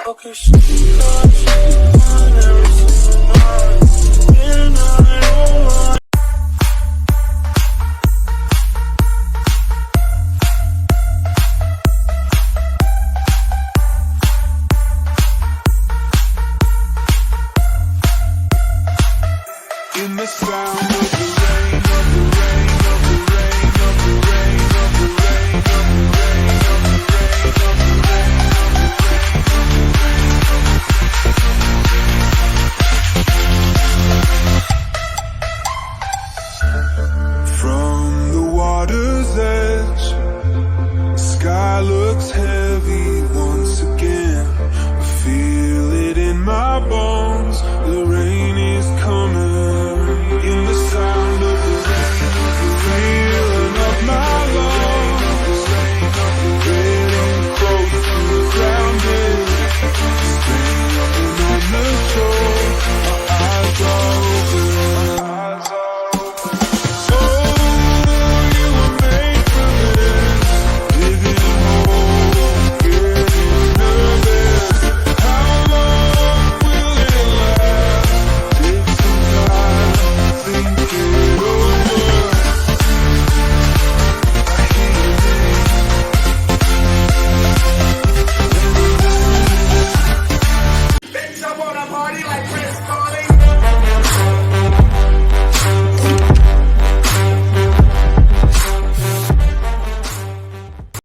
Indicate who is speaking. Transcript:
Speaker 1: In the sound of the rain, of the rain, of the rain, of the rain, of the rain, of the rain, of the rain, of the rain. From the water's edge, the sky looks heavy once again. I feel it in my bones. The